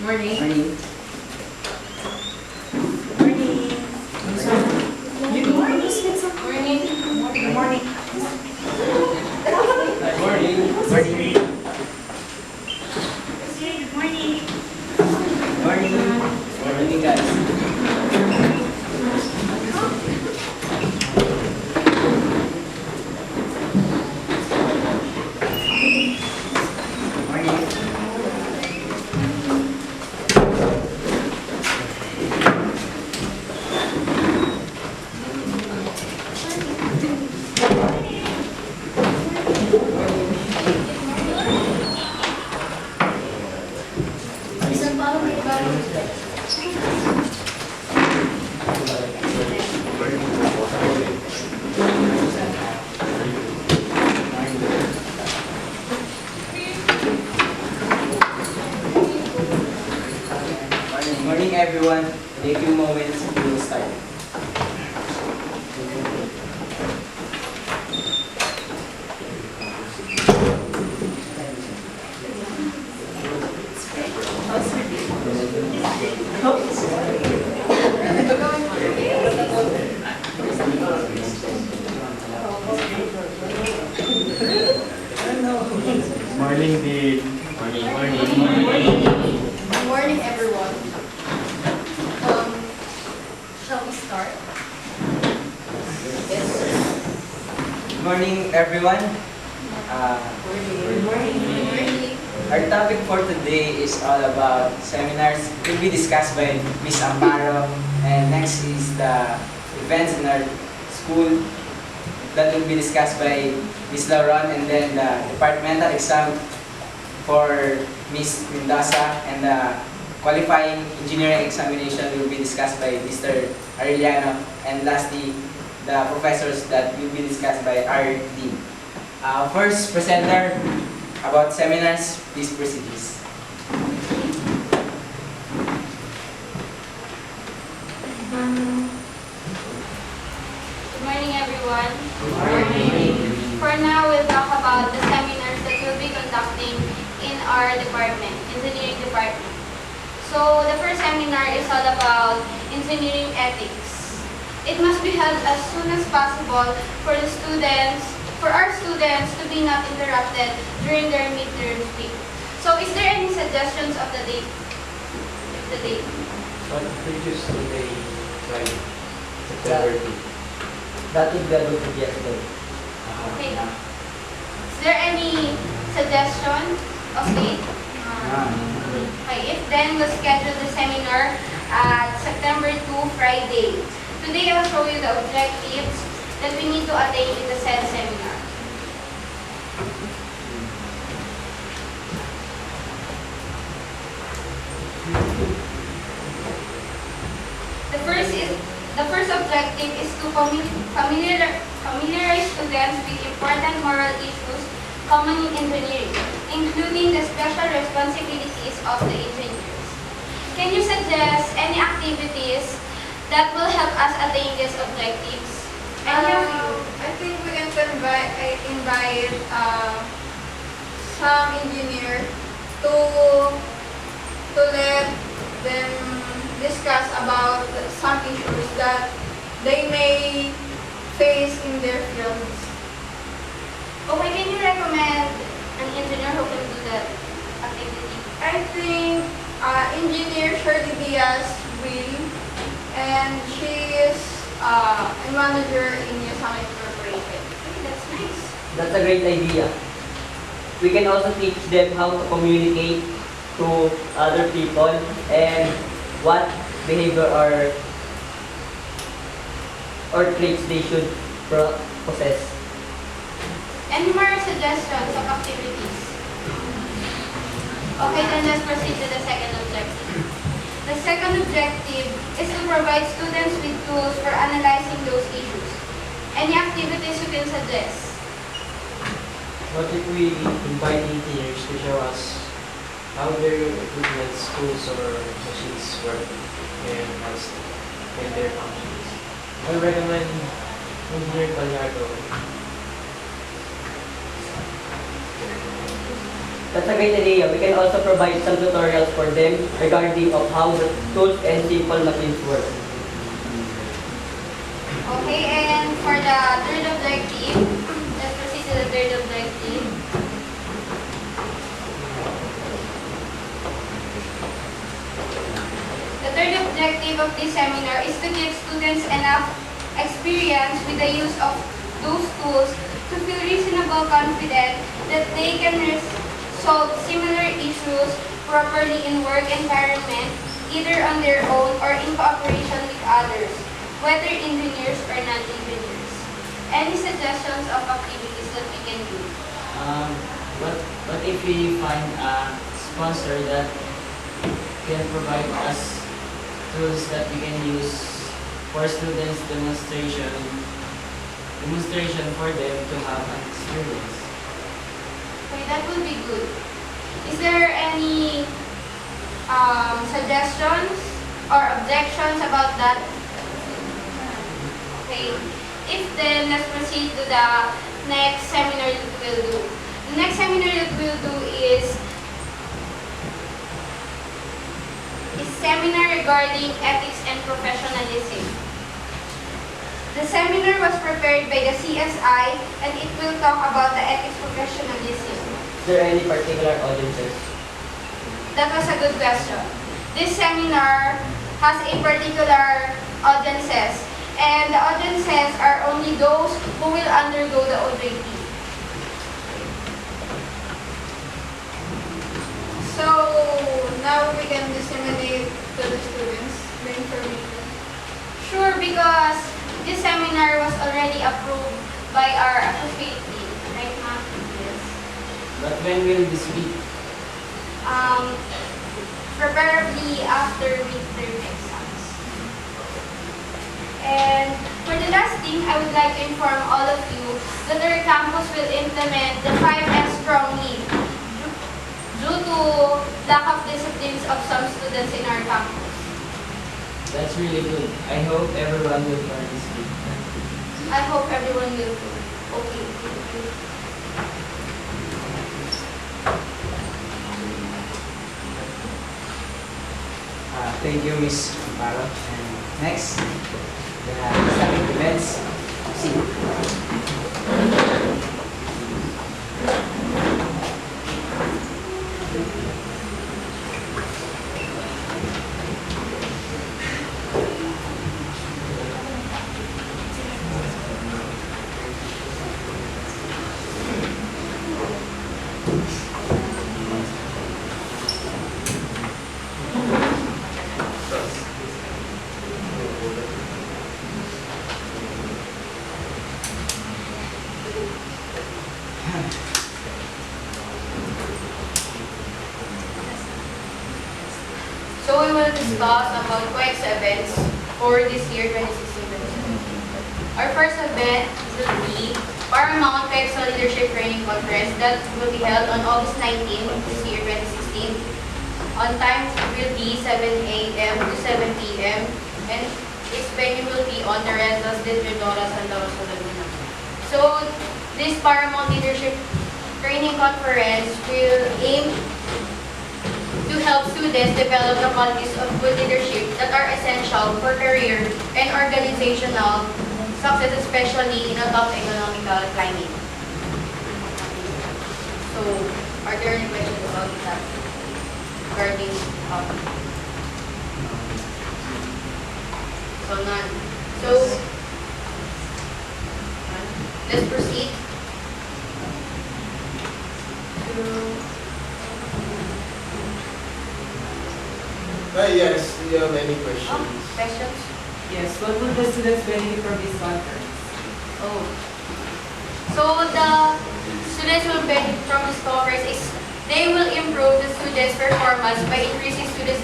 Morning. Morning. Morning. Good morning. Morning. Good morning. Morning. Morning. Good morning. Morning. Morning, guys. Morning. Morning, everyone. In a few moments, we will start. Morning, Dean. Good morning, everyone. Shall we start? Yes. Good morning, everyone. Good morning. Our topic for today is all about seminars. It will be discussed by Miss Amparo, and next is the events in our school that will be discussed by Miss Lauron, and then the departmental exam for Miss Mendoza, and the qualifying engineering examination will be discussed by Mr. Arellano, and lastly, the professors that will be discussed by our dean. First presenter about seminars, please proceed. Good morning, everyone. For now, we'll talk about the seminars that we'll be conducting in our department, engineering department. So, the first seminar is all about engineering ethics. It must be held as soon as possible for our students to be not interrupted during their midterm week. So, is there any suggestions of the date? What previous today, like September 2? That will be a good yesterday. Okay. Is there any suggestion of date? Okay, if then we'll schedule the seminar at September 2, Friday. Today I'll show you the objectives that we need to attain in the said seminar. The first objective is to familiarize students with important moral issues common in engineering, including the special responsibilities of the engineers. Can you suggest any activities that will help us attain these objectives? Any of you? I think we can invite some engineer to let them discuss about some issues that they may face in their fields. Okay, can you recommend an engineer who can do that activity? I think engineer Shirley Diaz will, and she is a manager in Yasami Corporation. Okay, that's nice. That's a great idea. We can also teach them how to communicate to other people and what behavior or traits they should possess. Any more suggestions of activities? Okay, then let's proceed to the second objective. The second objective is to provide students with tools for analyzing those issues. Any activities you can suggest? What if we invite engineers to show us how their equipment, tools, or machines work and their functions? I recommend Engineer Gallardo. That's a great idea. We can also provide some tutorials for them regarding of how the tools and simple machines work. Okay, and for the third objective, let's proceed to the third objective. The third objective of this seminar is to give students enough experience with the use of those tools to feel reasonable confident that they can solve similar issues properly in work environment, either on their own or in cooperation with others, whether engineers or non-engineers. Any suggestions of activities that we can do? What if we find a sponsor that can provide us tools that we can use for students demonstration for them to have an experience? Okay, that would be good. Is there any suggestions or objections about that? Okay. If then, let's proceed to the next seminar that we'll do. The next seminar that we'll do is seminar regarding ethics and professionalism. The seminar was prepared by the CSI and it will talk about the ethics professionalism. Is there any particular audiences? That was a good question. This seminar has a particular audiences, and the audiences are only those who will undergo the OJT. So now we can disseminate to the students the information. Sure, because this seminar was already approved by our associate team, right, ma'am? Yes. But when will this be? Preferably after midterm exams. And for the last thing, I would like to inform all of you that our campus will implement the 5S strongly due to lack of disciplines of some students in our campus. That's really good. I hope everyone will participate. I hope everyone will do. Okay, thank you. Thank you, Miss Amparo. And next, the Islamic events. So we will discuss about CoECSA events for this year 2016-2017. Our first event will be Paramount CoECSA Leadership Training Conference that will be held on August 19 this year 2016. On time will be 7 a.m. to 7 p.m. and its venue will be on the Rentas de Trinidad Santa Rosa Laguna. So this Paramount Leadership Training Conference will aim to help students develop the qualities of good leadership that are essential for career and organizational success, especially in a tough economical climate. So, are there any questions about that regarding topic? So, none. So, let's proceed to Yes, do you have any questions? questions. Yes, what will the students benefit from this conference? Oh. So the students will benefit from this conference is they will improve the students' performance by increasing students'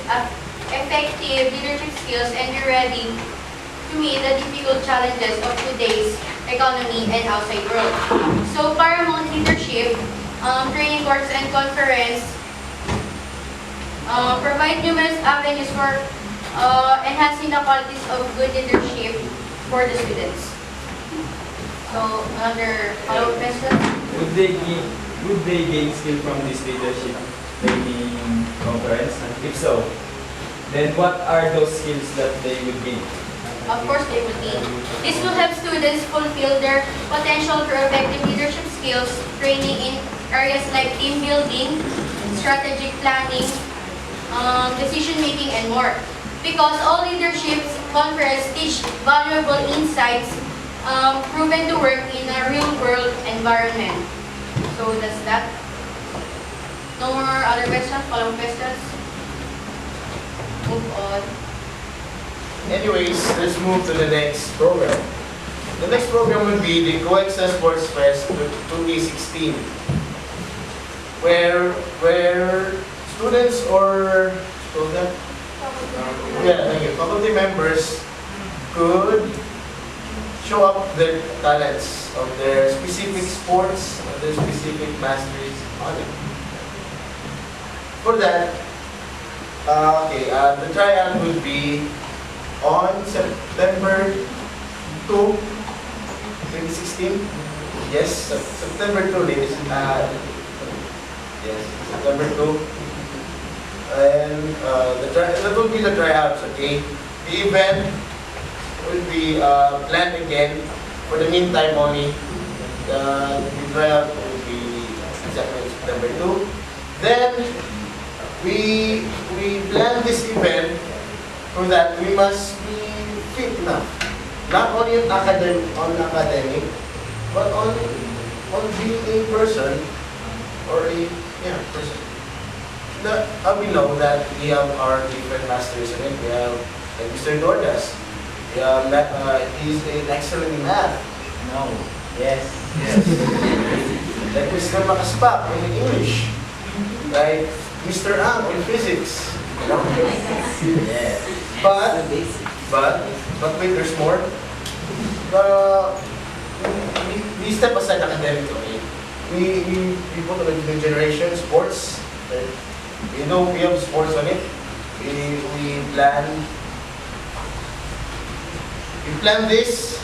effective leadership skills and be ready to meet the difficult challenges of today's economy and outside world. So Paramount Leadership Training Course and Conference provide numerous avenues for enhancing the qualities of good leadership for the students. So, another follow-up question? Would they give would they gain skill from this leadership training conference? If so, then what are those skills that they would gain? Of course, they would need. This will help students fulfill their potential for effective leadership skills, training in areas like team building, strategic planning, decision making, and more. Because all leadership conferences teach valuable insights proven to work in a real-world environment. So that's that. No more other questions? Follow-up questions? Move on. Anyways, let's move to the next program. The next program will be the CoECSA Sports Fest 2016, where students or faculty members could show up their talents of their specific sports, of their specific masteries on it. For that, the tryout would be on September 2, 2016. Yes, September 2, ladies. Yes, September 2. And that will be the tryouts, okay? The event will be planned again. For the meantime only, the tryout will be exactly September 2. Then, we plan this event so that we must be fit enough. Not only on academic, but on being a person or a person. We know that we have our different masters in it. We have like Mr. Dordas. He's an excellent in math. No. Yes. Yes. Like Mr. Makaspak in English. Like Mr. Ang in physics. Yes. But wait, there's more. We step aside academically. We put on the new generation sports. Right? We know we have sports on it. We plan this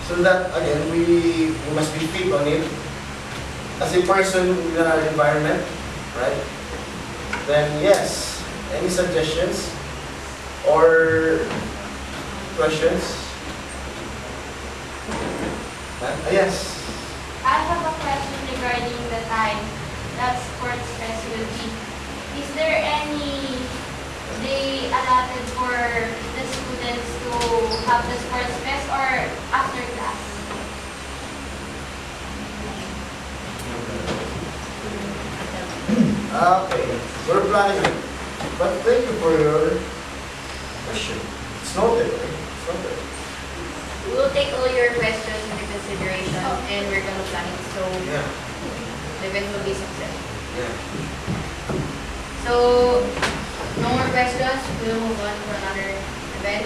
so that again we must be fit on it as a person in our environment, right? Then yes, any suggestions or questions? Yes. I have a question regarding the time that sports fest will be. Is there any day allotted for the students to have the sports fest or after class? Okay, we're planning it. But thank you for your question. It's noted, right? It's noted. We will take all your questions into consideration and we're going to plan it so Yeah. the event will be successful. Yeah. So, no more questions. We'll move on for another event.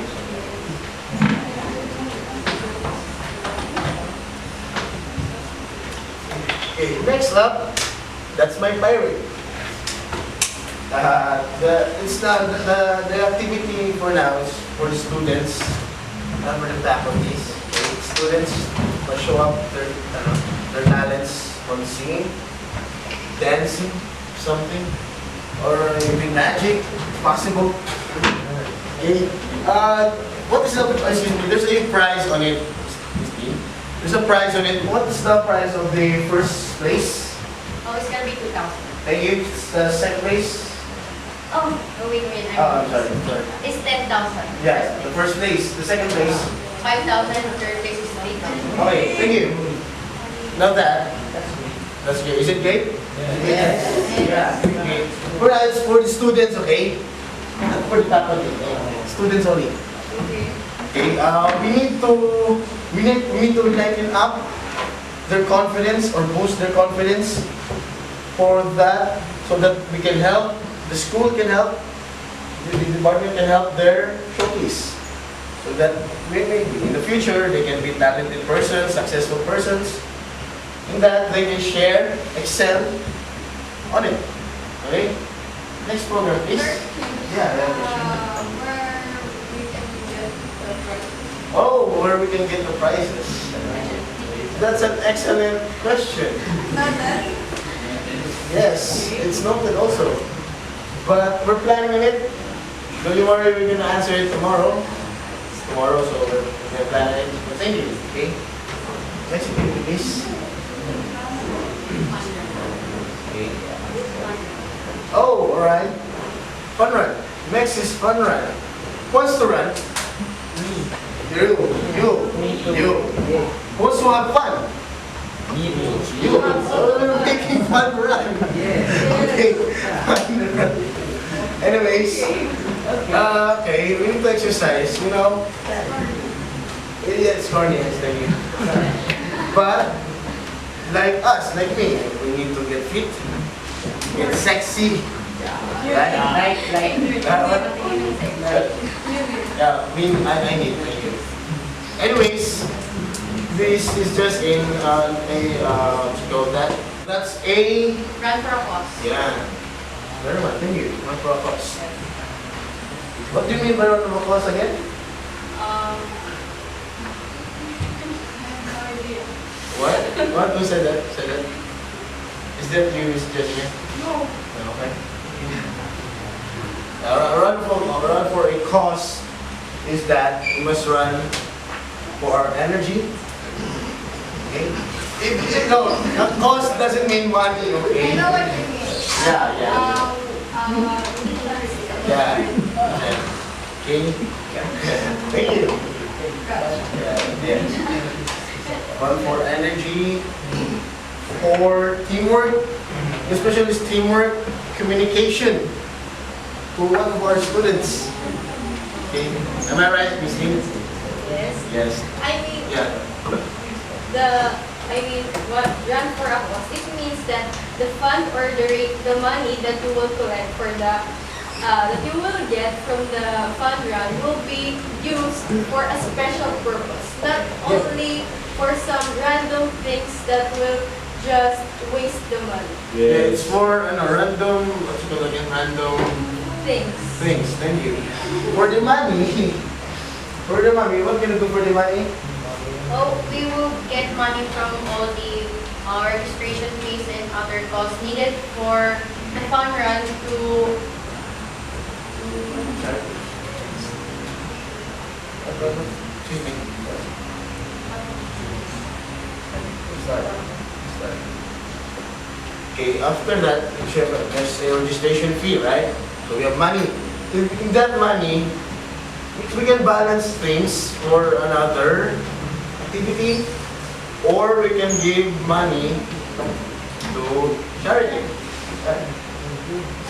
Okay, next up, that's my pirate. The activity for now is for the students, not for the faculties. Okay? Students must show up their talents on singing, dancing, something, or even magic, if possible. Okay. What is the? Excuse me. There's a prize on it. There's a prize on it. What is the prize of the first place? Oh, it's going to be 2,000. Thank you. The second place. Oh, wait. I'm sorry. It's 10,000. Yeah, the first place. The second place. 5,000. Third place is 3,000. Okay, thank you. Now that's great. Is it great? Yes. Yeah. Okay. For the students, okay? Not for the faculty. Students only. Okay. We need to lighten up their confidence or boost their confidence for that, so that we can help. The school can help. The department can help their showcase. So that maybe in the future they can be talented persons, successful persons, in that they can share, excel on it. Okay? Next program, please. Yeah. Where we can get the prizes. That's an excellent question. Yes, it's noted also. But we're planning on it. Don't you worry, we're gonna answer it tomorrow. It's tomorrow, so we're gonna plan on it. But thank you, okay? Next activity, please. Okay. Oh, alright. Fun run. Next is fun run. Who wants to run? You. Who wants to have fun? You. Oh, we're making fun run. Okay. Fun run. Anyways, okay, we need to exercise, you know. Yeah, it's corny, I tell you. But, like us, like me, we need to get fit, get sexy. Right? I need. Anyways, this is just in what you call that? That's a, Run for a cause. yeah. Very much, thank you. Run for a cause. What do you mean by run for a cause again? No idea. What? What? Who said that? Said that? Is that you suggestion? No. No, okay. Run for a cause is that we must run for our energy. Okay? No, a cause doesn't mean money, okay? I know what you mean. Yeah. Okay? Thank you. Yeah. Run for energy, for teamwork, especially this teamwork, communication to one of our students. Okay? Am I right, Miss Lee? Yes. Yes. Yeah. What run for a cause, it means that the fund or the money that you will collect for the that you will get from the fund run will be used for a special purpose, not only for some random things that will just waste the money. Yeah, it's for random, what you call again, random Things. things. Thank you. For the money, what can you do for the money? Oh, we will get money from all the registration fees and other costs needed for the fun run to Excuse me. Okay, after that, there's a registration fee, right? So we have money. In that money, we can balance things for another activity, or we can give money to charity. Right?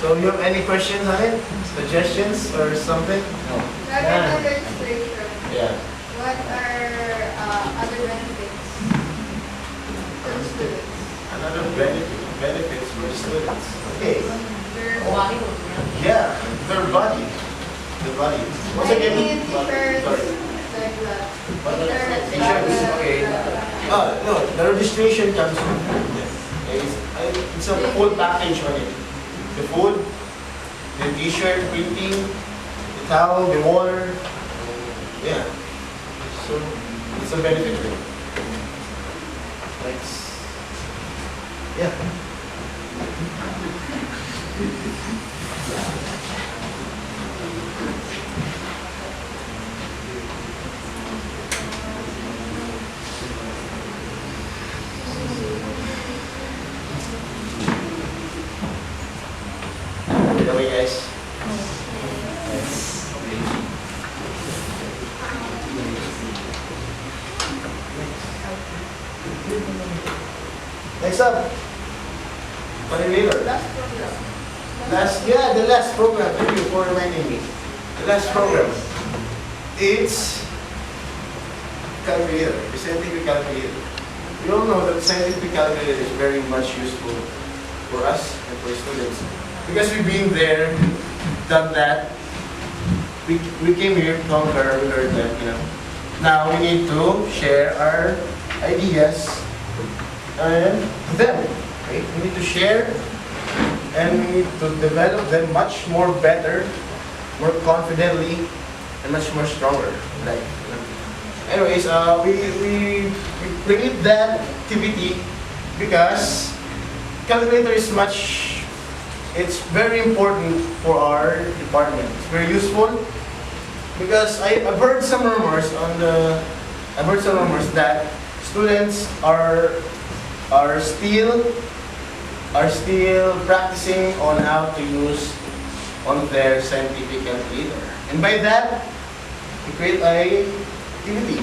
So you have any questions on it? Suggestions or something? No. Regarding registration, Yeah. what are other benefits for the students? Another benefits for students. Okay. their body will grow. Yeah, their body. The body. Once I again, mean, t-shirts, sorry. like that. T-shirts, okay. No, the registration comes with it's a full package on it. The food, the t-shirt, printing, the towel, the water. Yeah. So it's a benefit to it. Thanks. Yeah. By the way, guys. Next up, Paniliver. The last program. Thank you for reminding me. The last program. It's calculator, the scientific calculator. We all know that scientific calculator is very much useful for us and for students. Because we've been there, done that. We came here, conquer, we learned that, you know. Now we need to share our ideas and them. Right? We need to share and we need to develop them much more better, more confidently, and much more stronger. Like, you know. Anyways, we create that activity because calculator is it's very important for our department. It's very useful because I've heard some rumors that students are still practicing on how to use on their scientific calculator. And by that, we create a activity.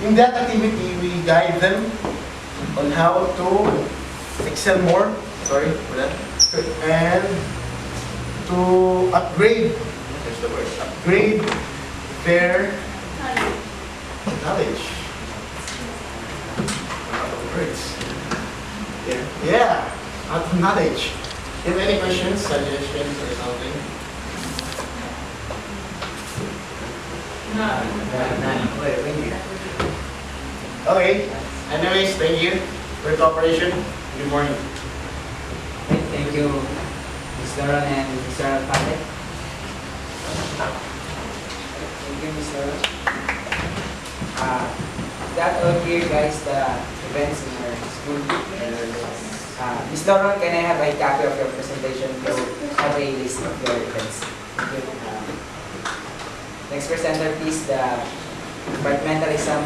In that activity, we guide them on how to excel more, sorry for that, and to upgrade, there's the word, upgrade their knowledge. Words. Yeah, knowledge. Do you have any questions, suggestions, or something? Okay. Anyways, thank you for your cooperation. Good morning. Thank you, Mr. Ron and Mr. Alfate. Thank you, Mr. Ron. That all clear, guys, the events in our school. Mr. Ron, can I have a copy of your presentation to have a list of your events? Thank you. Next presenter, please, the departmental exam.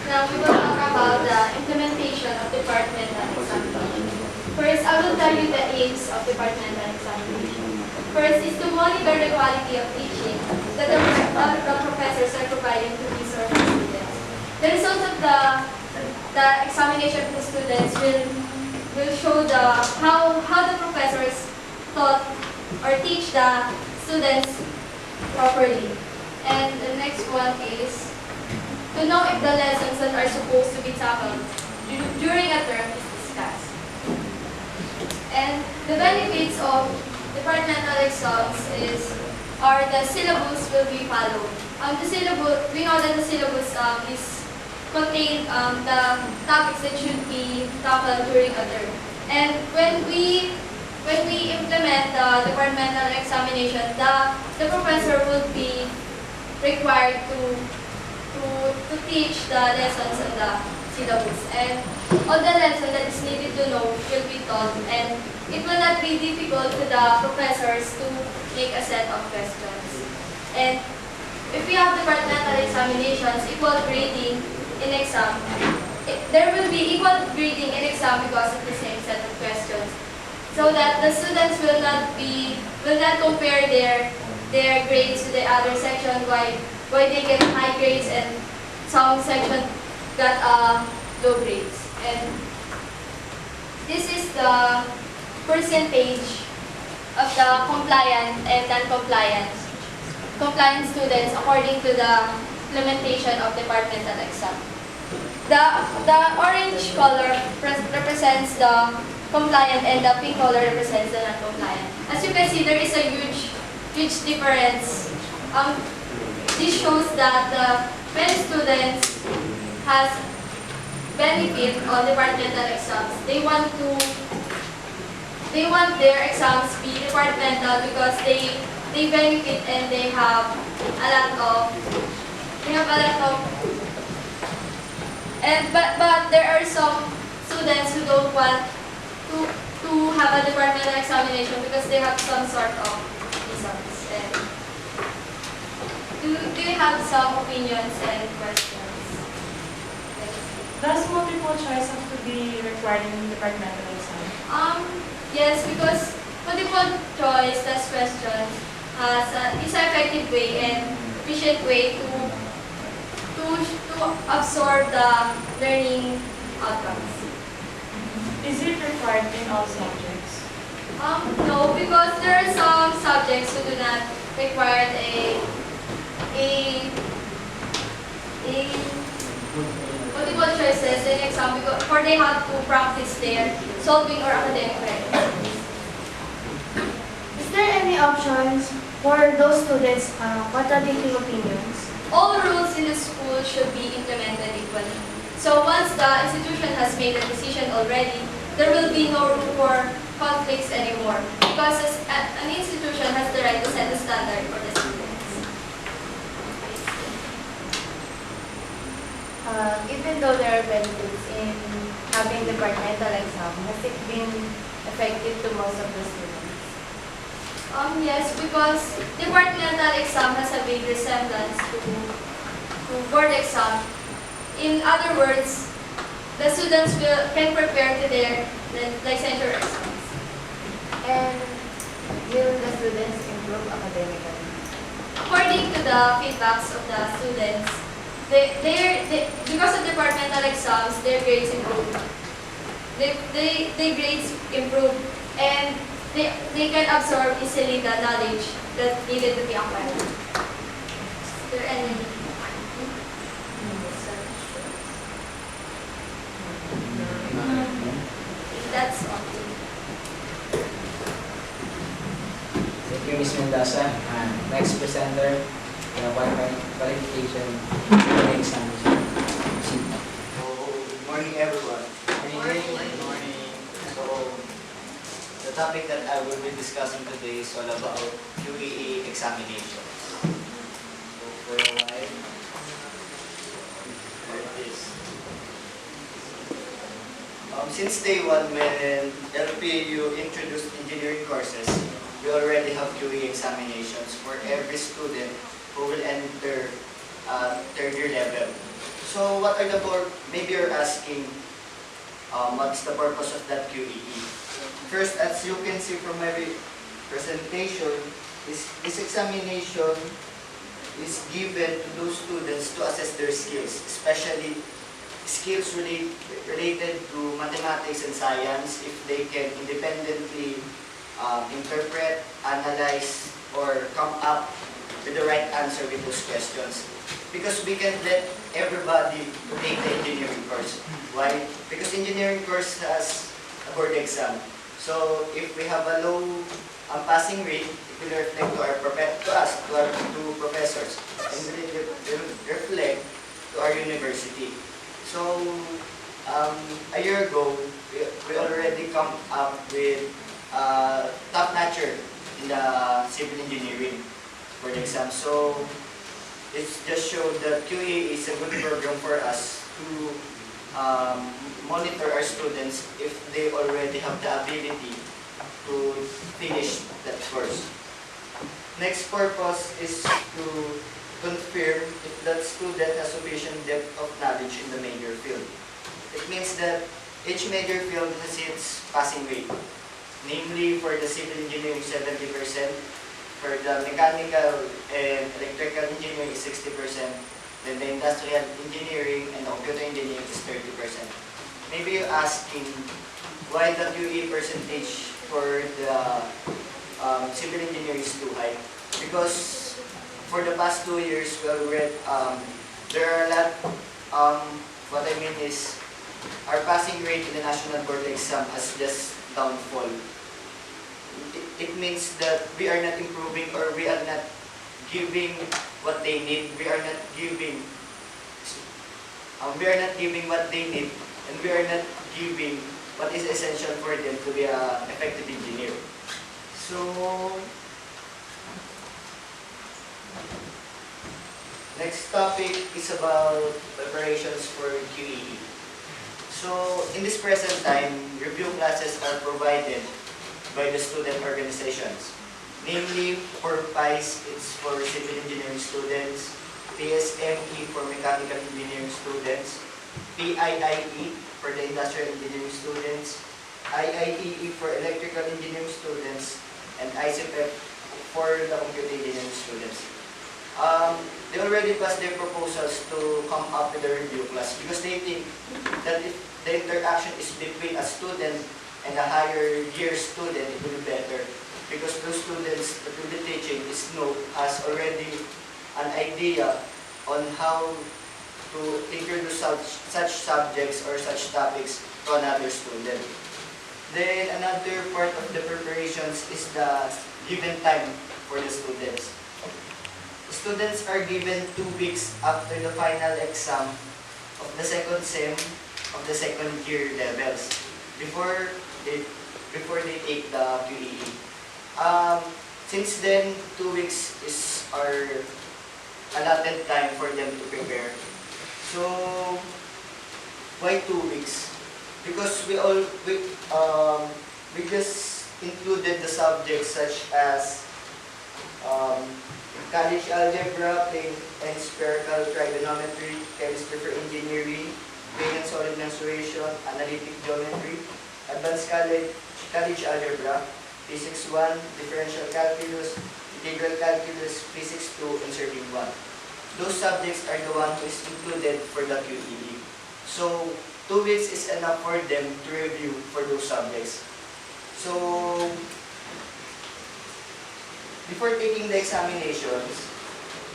Now we will talk about the implementation of departmental examination. First, I will tell you the aims of departmental examination. First is to monitor the quality of teaching that the professors are providing to these or the students. The results of the examination of the students will show how the professors taught or teach the students properly. And the next one is to know if the lessons that are supposed to be tackled during a term is discussed. And the benefits of departmental exams are the syllabus will be followed. The syllabus, we know that the syllabus is contain the topics that should be tackled during a term. And when we implement the departmental examination, the professor would be required to teach the lessons on the syllabus, and all the lessons that is needed to know will be taught, and it will not be difficult to the professors to make a set of questions. And if we have departmental examinations, equal grading in exam, there will be equal grading in exam because of the same set of questions, so that the students will not compare their grades to the other section, why they get high grades and some section got low grades. And this is the percentage of the compliant and compliant students according to the implementation of departmental exam. The orange color represents the compliant and the pink color represents the non-compliant. As you can see, there is a huge difference. This shows that many students has benefit on departmental exams. They want their exams be departmental because they benefit and they have a lot of but there are some students who don't want to have a departmental examination because they have some sort of reasons. And do you have some opinions and questions? Does multiple choice have to be required in departmental exam? Yes, because multiple choice test questions is an effective way and efficient way to absorb the learning outcomes. Is it required in all subjects? No, because there are some subjects who do not require a multiple choices in exam because for they have to practice their solving or academic readiness. any options for those students contradicting opinions? All rules in the school should be implemented equally. So once the institution has made a decision already, there will be no room for conflicts anymore because an institution has the right to set a standard for the students. Even though there are benefits in having departmental exam, has it been effective to most of the students? Yes, because departmental exam has a big resemblance to board exam. In other words, the students can prepare to their licensure exams. And will the students improve academically? According to the feedbacks of the students, because of departmental exams, their grades improve. Their grades improve, and they can absorb easily the knowledge that needed to be acquired. Is there any? That's all. Thank you, Ms. Mendoza. Next presenter, the qualification examination. Good morning, everyone. Good morning. So, the topic that I will be discussing today is all about QEE examinations. So, for a while, here it is. Since day one, when LPU introduced engineering courses, we already have QE examinations for every student who will enter third year level. So what are maybe you're asking, what's the purpose of that QEE? First, as you can see from my presentation, this examination is given to those students to assess their skills, especially skills related to mathematics and science, if they can independently interpret, analyze, or come up with the right answer with those questions. Because we can let everybody take the engineering course. Why? Because engineering course has a board exam. So if we have a low passing rate, it will reflect to our professors, and will reflect to our university. So a year ago, we already come up with top notcher in the civil engineering for the exam. So it just showed that QE is a good program for us to monitor our students if they already have the ability to finish that course. Next purpose is to confirm if that student has sufficient depth of knowledge in the major field. It means that each major field has its passing rate. Namely, for the civil engineering, 70%, for the mechanical and electrical engineering is 60%, then the industrial engineering and computer engineering is 30%. Maybe you're asking why the QE percentage for the civil engineering is too high. Because for the past 2 years, we already, there are a lot, what I mean is, our passing rate in the national board exam has just downfall. It means that we are not improving, or we are not giving what they need. We are not giving what they need, and we are not giving what is essential for them to be an effective engineer. So, next topic is about preparations for QEE. So, in this present time, review classes are provided by the student organizations. Namely, for PICE, it's for civil engineering students, PSME for mechanical engineering students, PIIE for the industrial engineering students, IIEE for electrical engineering students, and ICPEP for the computer engineering students. They already passed their proposals to come up with a review class because they think that if the interaction is between a student and a higher year student, it will be better. Because those students that will be teaching has already an idea on how to introduce such subjects or such topics to another student. Then another part of the preparations is the given time for the students. Students are given 2 weeks after the final exam of the second sem of the second year levels before they take the QEE. Since then, 2 weeks is our allotted time for them to prepare. So, why 2 weeks? Because we just included the subjects such as college algebra, plane and spherical trigonometry, chemistry for engineering, plane and solid mensuration, analytic geometry, advanced college algebra, physics 1, differential calculus, integral calculus, physics 2, and serving 1. Those subjects are the one who is included for the QEE. So, 2 weeks is enough for them to review for those subjects. So, before taking the examinations,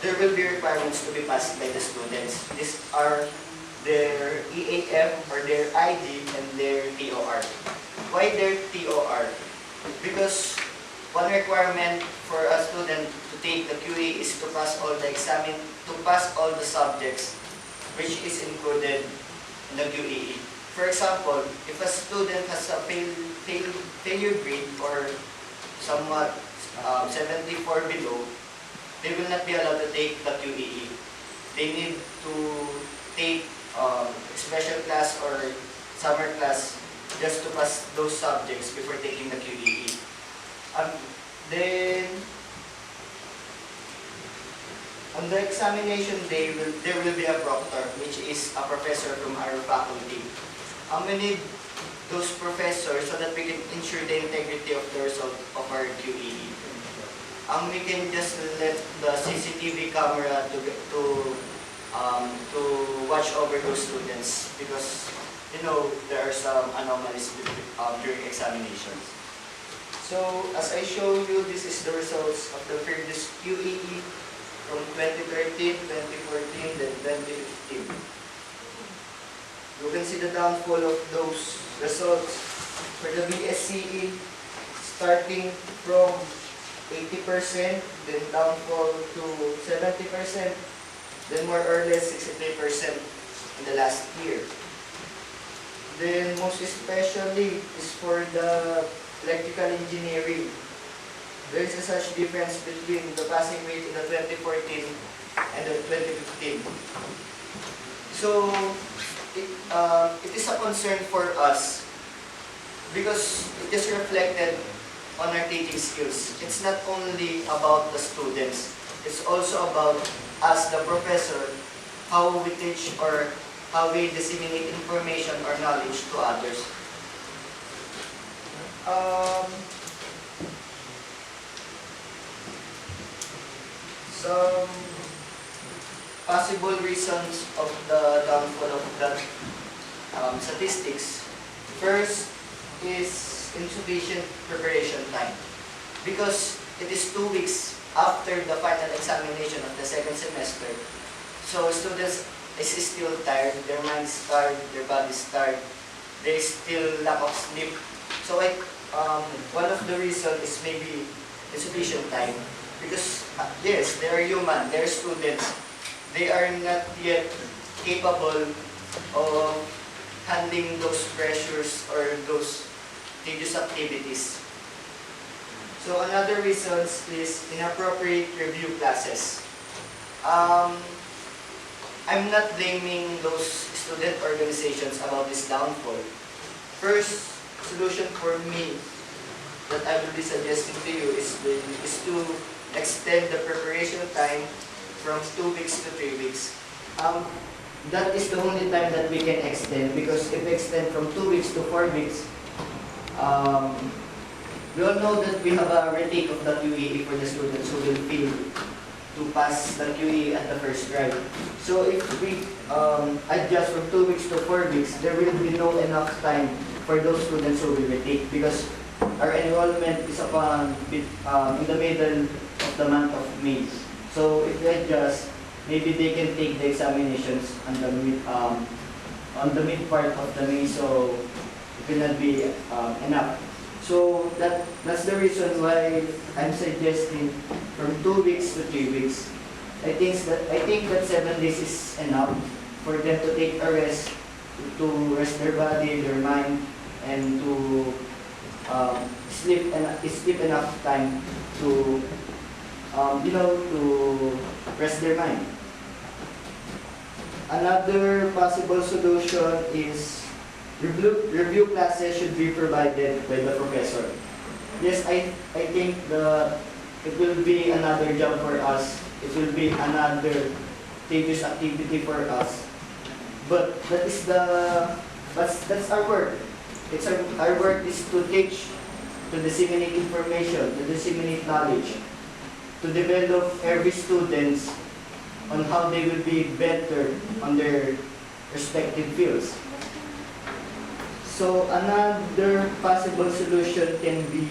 there will be requirements to be passed by the students. These are their EAF or their ID and their TOR. Why their TOR? Because one requirement for a student to take the QE is to pass all the subjects which is included in the QEE. For example, if a student has a failure grade or somewhat 74 below, they will not be allowed to take the QEE. They need to take special class or summer class just to pass those subjects before taking the QEE. Then, on the examination day, there will be a proctor, which is a professor from our faculty. We need those professors so that we can ensure the integrity of the result of our QEE. We can just let the CCTV camera to watch over those students because there are some anomalies during examinations. So as I show you, this is the results of the previous QEE from 2013, 2014, then 2015. You can see the downfall of those results for the BSCE starting from 80%, then downfall to 70%, then more or less 63% in the last year. Then most especially is for the electrical engineering. There is a such difference between the passing rate in the 2014 and the 2015. So it is a concern for us because it is reflected on our teaching skills. It's not only about the students, it's also about us, the professor, how we teach or how we disseminate information or knowledge to others. Some possible reasons of the downfall of that statistics. First is insufficient preparation time because it is 2 weeks after the final examination of the second semester. So students is still tired, their mind is tired, their body is tired, there is still lack of sleep. So one of the reasons is maybe insufficient time because yes, they are human, they are students, they are not yet capable of handling those pressures or those tedious activities. So another reason is inappropriate review classes. I'm not blaming those student organizations about this downfall. First solution for me that I will be suggesting to you is to extend the preparation time from 2 weeks to 3 weeks. That is the only time that we can extend because if we extend from 2 weeks to 4 weeks, we all know that we have a retake of the QE for the students who will fail to pass the QE at the first try. So if we adjust from 2 weeks to 4 weeks, there will be no enough time for those students who will retake because our enrollment is in the middle of the month of May. So if we adjust, maybe they can take the examinations on the mid part of the May, so it will not be enough So that's the reason why I'm suggesting from 2 weeks to 3 weeks. I think that 7 days is enough for them to take a rest, to rest their body, their mind, and to sleep enough time to to rest their mind. Another possible solution is review classes should be provided by the professor. Yes, I think it will be another job for us. It will be another tedious activity for us. But that's our work. Our work is to teach, to disseminate information, to disseminate knowledge, to develop every students on how they will be better on their respective fields. So another possible solution can be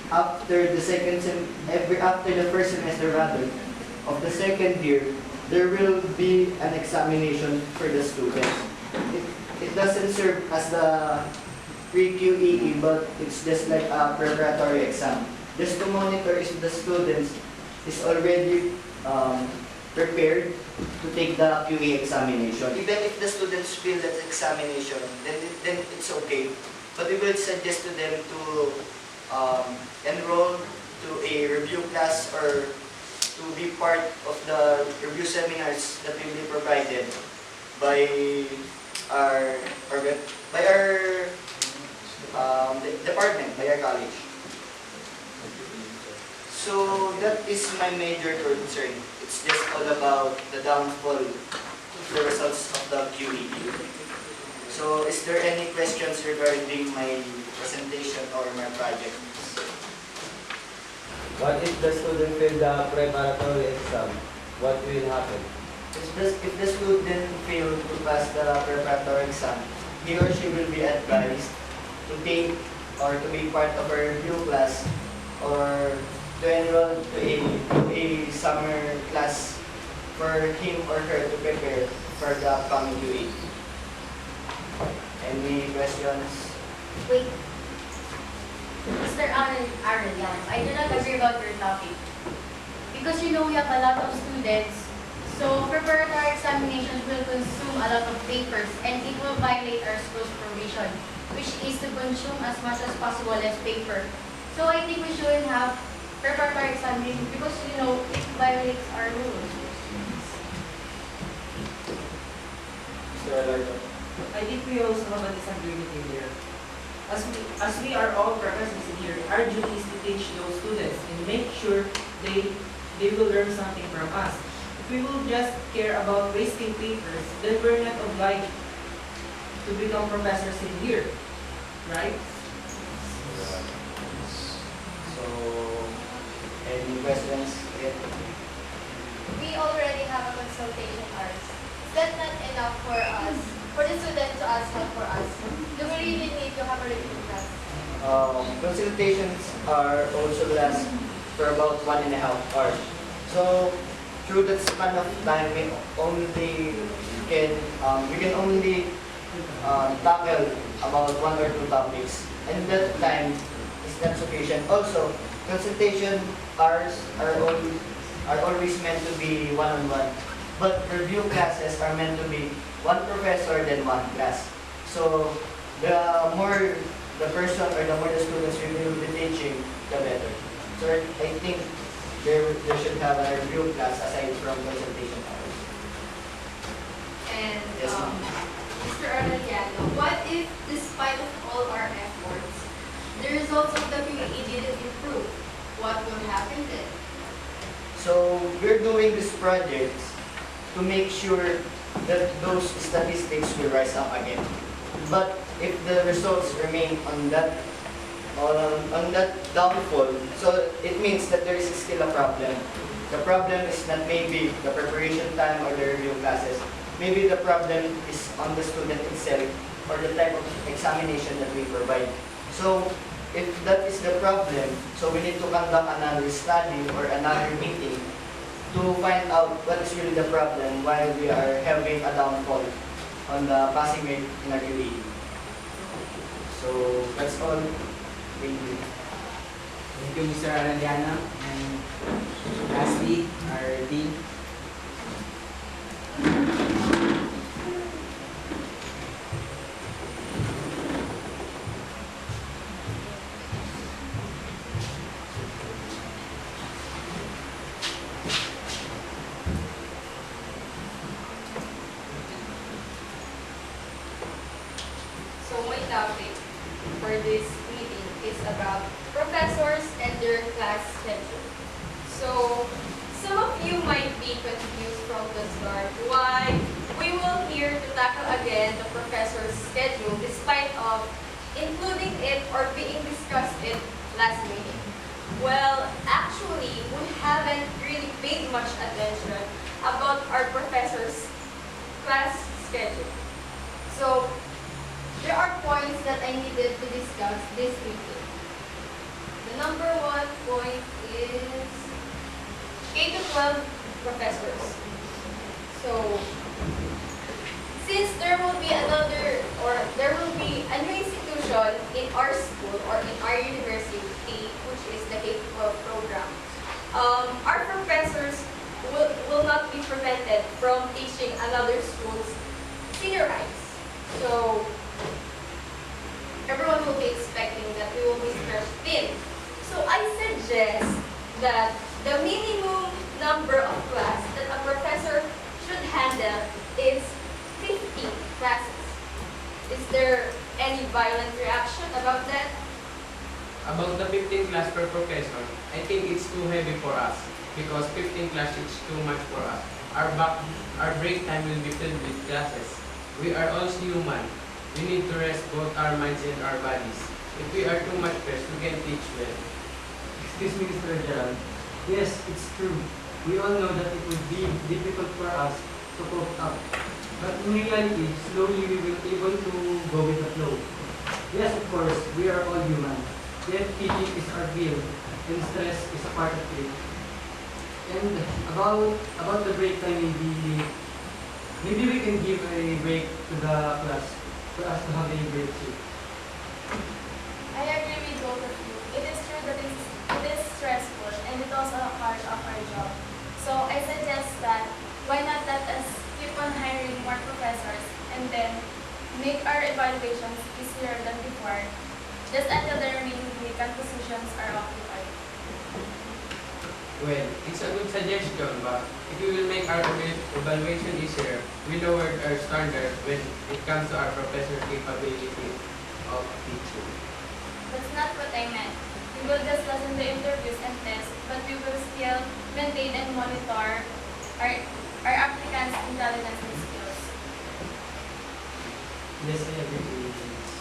after the first semester of the second year, there will be an examination for the students. It doesn't serve as the pre-QEE, but it's just like a preparatory exam. Just to monitor if the students is already prepared to take the QE examination. Even if the students fail that examination, then it's okay. But we will suggest to them to enroll to a review class or to be part of the review seminars that will be provided by our department, by our college. So that is my major concern. It's just all about the downfall of the results of the QE. So is there any questions regarding my presentation or my project? What if the student failed the preparatory exam? What will happen? If the student fail to pass the preparatory exam, he or she will be advised to take or to be part of a review class or to enroll to a summer class for him or her to prepare for the upcoming QE. Any questions? Wait. Mr. Aaron, yes, I do not agree about your topic. Because we have a lot of students, so preparatory examinations will consume a lot of papers and it will violate our school's provision, which is to consume as much as possible less paper. So I think we shouldn't have preparatory examination because it violates our rules. I think we also have a disagreement here. As we are all professors here, our duty is to teach those students and make sure they will learn something from us. If we will just care about wasting papers, then we're not obliged to become professors in here, right? So, any questions? We already have a consultation hours. Is that not enough for us, for the students to ask help for us? Do we really need to have a review class? Consultations are also last for about 1.5 hours. So through that span of time, we can only tackle about 1 or 2 topics, and that time is not sufficient. Also, consultation hours are always meant to be one-on-one, but review classes are meant to be one professor then one class. So the more the person or the more the students we will be teaching, the better. So I think there should have a review class aside from consultation hours. And Yes, ma'am. Mr. Arellano, what if despite of all our efforts, the results of the QE didn't improve? What will happen then? So we're doing this project to make sure that those statistics will rise up again. But if the results remain on that downfall, so it means that there is still a problem. The problem is not maybe the preparation time or the review classes. Maybe the problem is on the student itself or the type of examination that we provide. So if that is the problem, so we need to conduct another study or another meeting to find out what is really the problem why we are having a downfall on the passing rate in our QE. So that's all. Thank you. Thank you, Mr. Arellano, and lastly, our dean. So my topic for this meeting is about professors and their class schedule. So some of you might be confused from the start why we will here to tackle again the professor's schedule despite of including it or being discussed it last meeting. Well, actually, we haven't really paid much attention about our professor's class schedule. So there are points that I needed to discuss this meeting. The number one point is K to 12 professors. So since there will be a new institution in our school or in our university, which is the K-12 program, our professors will not be prevented from teaching another school's senior highs. So everyone will be expecting that we will be stretched thin. So I suggest that the minimum number of class that a professor should handle is 50 classes. Is there any violent reaction about that? About the 15 class per professor, I think it's too heavy for us because 15 class is too much for us. Our break time will be filled with classes. We are also human. We need to rest both our minds and our bodies. If we are too much stressed, we can teach well. Excuse me, Mr. Gerald. Yes, it's true. We all know that it would be difficult for us to cope up. But in reality, slowly we will be able to go with the flow. Yes, of course, we are all human. Yet teaching is our field, and stress is a part of it. And about the break time, maybe we can give a break to the class for us to have a break too. I agree with both of you. It is true that it is stressful and it's also a part of our job. So I suggest that why not let us keep on hiring more professors and then make our evaluations easier than before, just until the remaining vacant positions are occupied. Well, it's a good suggestion, but if we will make our evaluation easier, we lowered our standard when it comes to our professor capability of teaching. That's not what I meant. We will just listen the interviews and tests, but we will still maintain and monitor our applicants' intelligence and skills. Yes, I agree with this.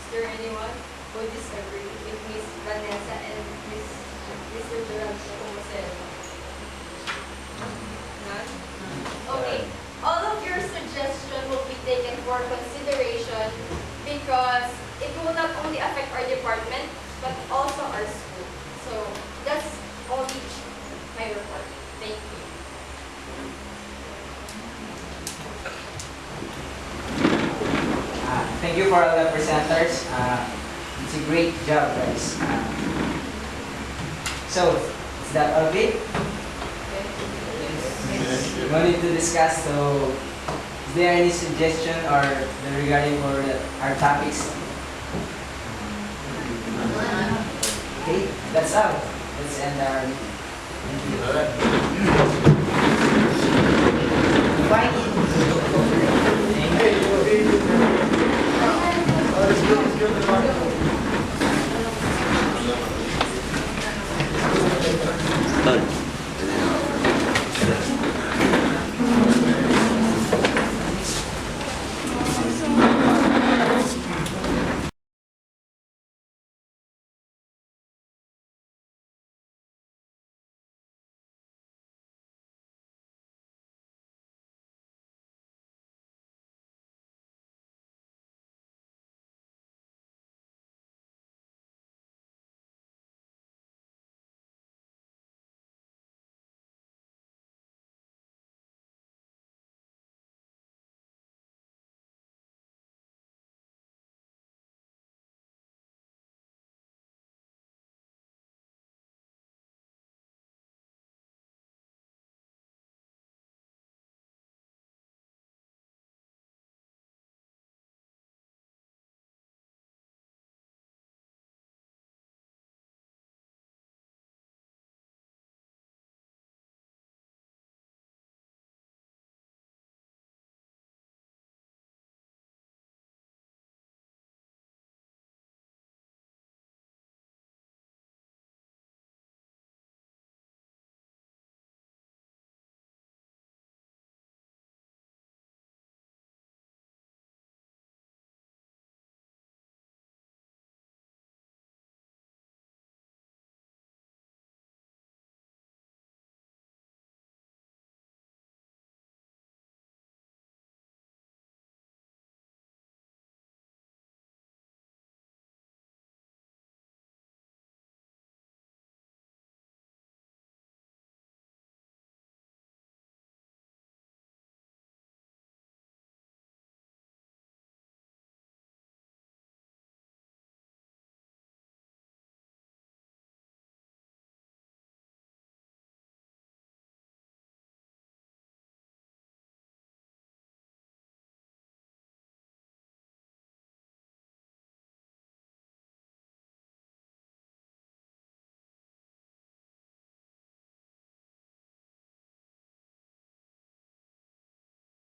Is there anyone who disagree with Miss Vanessa and Mr. Gerald Pomocero? None? Okay. All of your suggestions will be taken for consideration because it will not only affect our department but also our school. So that's only my report. Thank you. Thank you for all the presenters. It's a great job, guys. So, is that all of it? No need to discuss. So, is there any suggestion or regarding for our topics? Okay, that's all. Let's end our. Thank you.